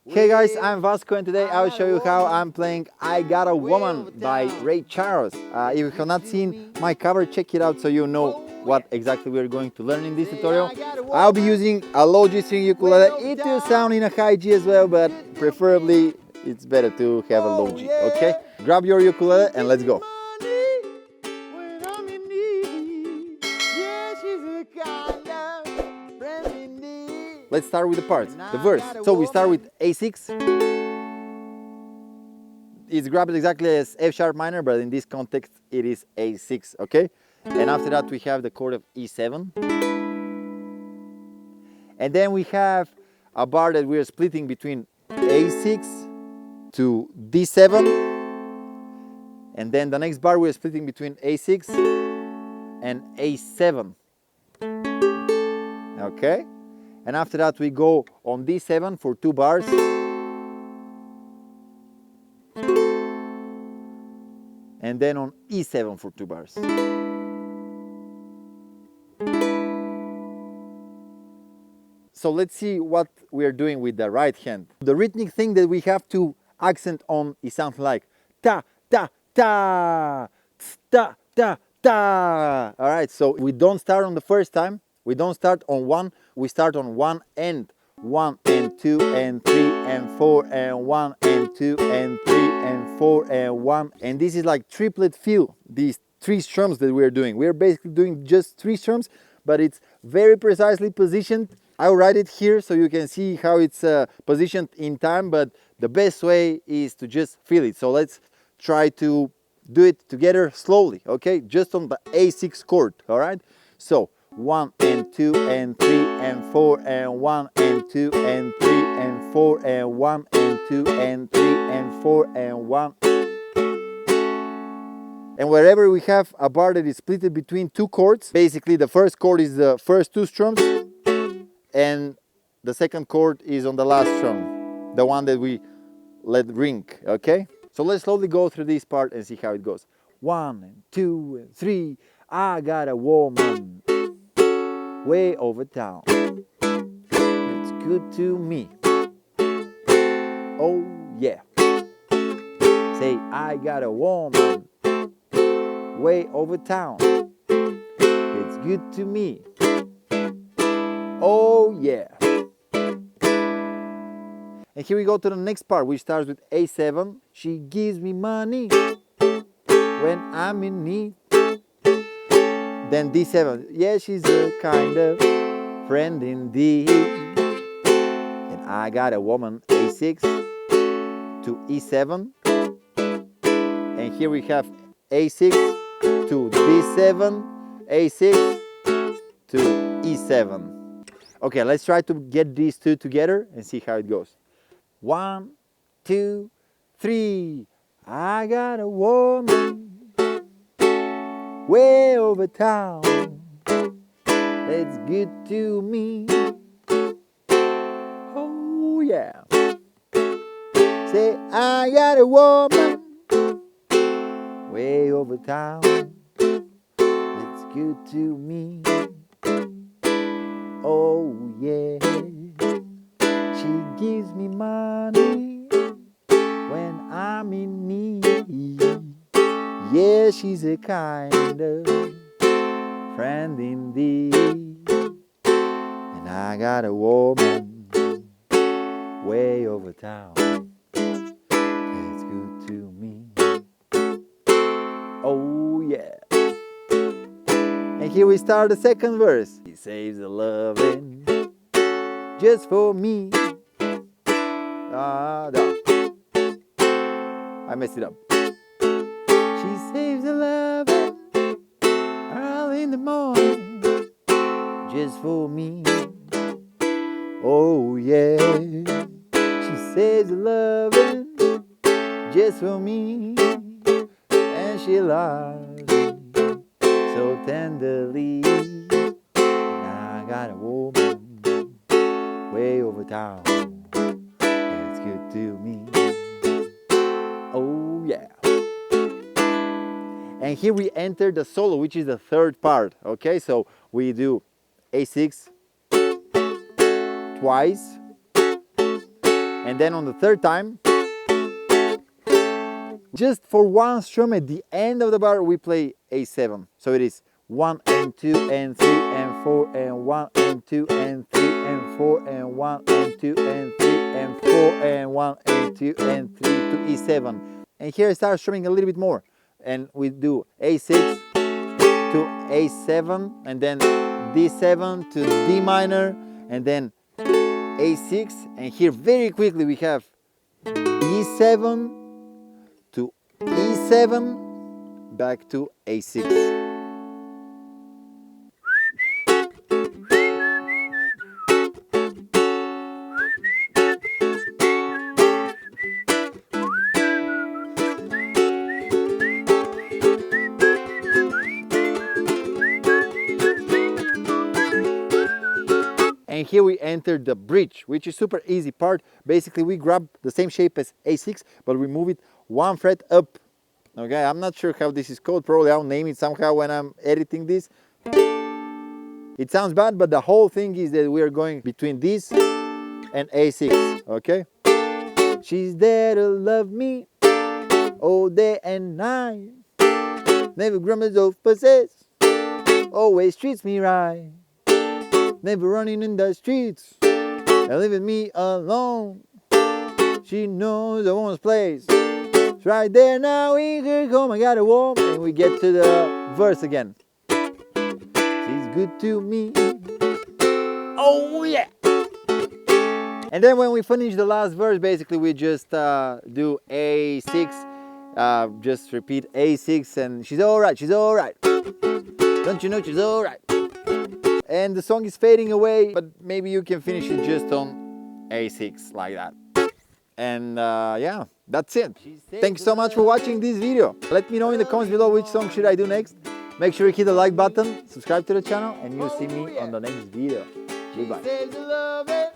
Hey guys, I'm Vasco and today I'll show you how I'm playing I Got a Woman by Ray Charles. If you have not seen my cover, check it out so you know what exactly we're going to learn in this tutorial. I'll be using a low G string ukulele. It will sound in a high G as well, but preferably it's better to have a low G, okay? Grab your ukulele and let's go. Let's start with the parts, the verse. So we start with A6. It's grabbed exactly as F sharp minor, but in this context it is A6, okay? And after that we have the chord of E7. And then we have a bar that we are splitting between A6 to D7. And then the next bar we are splitting between A6 and A7. Okay? And after that we go on D7 for 2 bars. And then on E7 for 2 bars. So let's see what we are doing with the right hand. The rhythmic thing that we have to accent on is something like ta, ta, ta, ta, ta, ta. All right, so we don't start on the first time. We don't start on 1, we start on 1 and 1 and 2 and 3 and 4 and 1 and 2 and 3 and 4 and 1. And this is like triplet fill, these 3 strums that we're doing. We're basically doing just 3 strums, but it's very precisely positioned. I'll write it here so you can see how it's positioned in time, but the best way is to just feel it. So let's try to do it together slowly, okay? Just on the A6 chord, all right? So 1 and 2 and 3 and 4 and 1 and 2 and 3 and 4 and 1 and 2 and 3 and 4 and 1. And wherever we have a bar that is split between 2 chords, basically the first chord is the first 2 strums and the second chord is on the last strum, the one that we let ring, okay? So let's slowly go through this part and see how it goes. 1 and 2 and 3, I got a woman way over town. It's good to me. Oh yeah. Say I got a woman way over town. It's good to me. Oh yeah. And here we go to the next part, which starts with A7. She gives me money when I'm in need. Then D7, yeah, she's a kind of friend indeed. And I got a woman, A6 to E7. And here we have A6 to D7, A6 to E7. Okay, let's try to get these 2 together and see how it goes. 1, 2, 3. I got a woman way over town. It's good to me. Oh yeah. Say I got a woman way over town. It's good to me. Oh yeah. She gives me money when I'm in need. Yeah, she's a kind of friend indeed. And I got a woman way over town. It's good to me. Oh yeah. And here we start the second verse. He saves the loving just for me. No. I messed it up. She saves the loving early in the morning just for me. Oh yeah. She saves the loving just for me. And she loves me so tenderly. And I got a woman way over town. It's good to me. Oh yeah. And here we enter the solo, which is the third part. Okay, so we do A6 twice, And then on the third time, just for one strum at the end of the bar, we play A7. So it is 1 and 2 and 3 and 4 and 1 and 2 and 3 and 4 and 1 and 2 and 3 and 4 and 1 and 2 and 3 to E7. And here I start strumming a little bit more. And we do A6 to A7 and then D7 to D minor and then A6. And here very quickly we have E7 to E7 back to A6. And here we enter the bridge, which is super easy part. Basically we grab the same shape as A6, but we move it one fret up. Okay, I'm not sure how this is called. Probably I'll name it somehow when I'm editing this. It sounds bad, but the whole thing is that we are going between this and A6. Okay. She's there to love me all day and night. Never grumbles or fusses. Always treats me right. Never running in the streets and leaving me alone. She knows a woman's place. It's right there now in her home. I got a warm. And we get to the verse again. She's good to me. Oh yeah. And then when we finish the last verse, basically we just do A6. Just repeat A6 and she's alright, she's alright. Don't you know she's alright? And the song is fading away, but maybe you can finish it just on A6 like that. And yeah, that's it. Thank you so much for watching this video. Let me know in the comments below which song should I do next. Make sure you hit the like button, subscribe to the channel, and you'll see me on the next video. Goodbye.